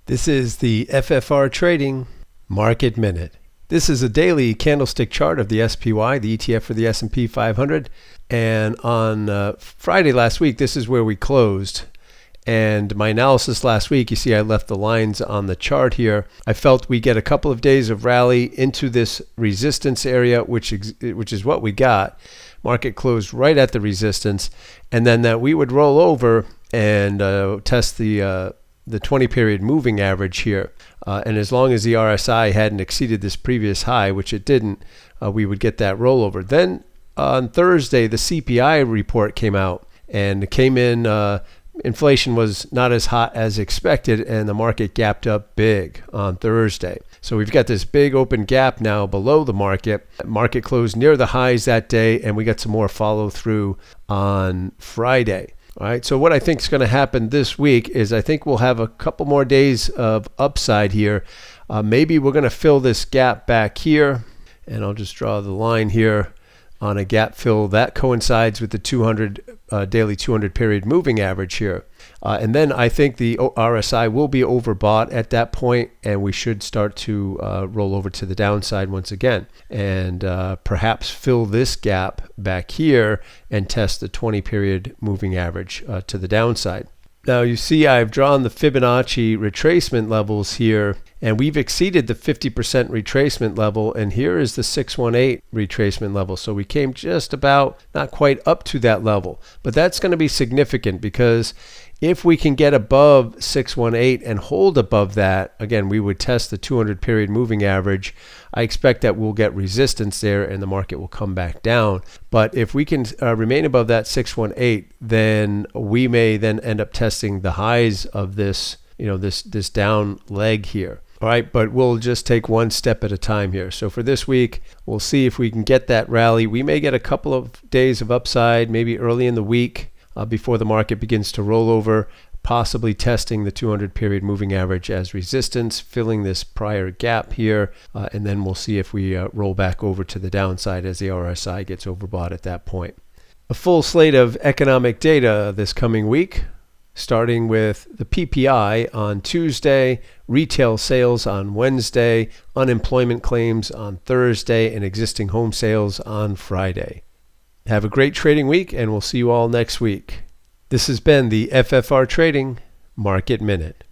This is the FFR Trading Market Minute. This is a daily candlestick chart of the SPY, the ETF for the S&P 500. And on Friday last week, this is where we closed. And my analysis last week, you see I left the lines on the chart here. I felt we get a couple of days of rally into this resistance area, which is what we got. Market closed right at the resistance. And then that we would roll over and test the 20-period moving average here. And as long as the RSI hadn't exceeded this previous high, which it didn't, we would get that rollover. Then on Thursday, the CPI report came out and it came in. Inflation was not as hot as expected, and the market gapped up big on Thursday. So we've got this big open gap now below the market. Market closed near the highs that day, and we got some more follow through on Friday. All right, so what I think is going to happen this week is I think we'll have a couple more days of upside here. Maybe we're going to fill this gap back here, and I'll just draw the line here on a gap fill that coincides with the 200 daily 200 period moving average here. And then I think the RSI will be overbought at that point, and we should start to roll over to the downside once again, and perhaps fill this gap back here and test the 20 period moving average to the downside. Now you see I've drawn the Fibonacci retracement levels here, and we've exceeded the 50% retracement level, and here is the 618 retracement level. So we came just about, not quite up to that level, but that's going to be significant because if we can get above 618 and hold above that, again, we would test the 200 period moving average. I expect that we'll get resistance there and the market will come back down. But if we can remain above that 618, then we may then end up testing the highs of this, this down leg here. All right, but we'll just take one step at a time here. So for this week, we'll see if we can get that rally. We may get a couple of days of upside, maybe early in the week before the market begins to roll over, possibly testing the 200 period moving average as resistance, filling this prior gap here, and then we'll see if we roll back over to the downside as the RSI gets overbought at that point. A full slate of economic data this coming week, starting with the PPI on Tuesday, retail sales on Wednesday, unemployment claims on Thursday, and existing home sales on Friday. Have a great trading week, and we'll see you all next week. This has been the FFR Trading Market Minute.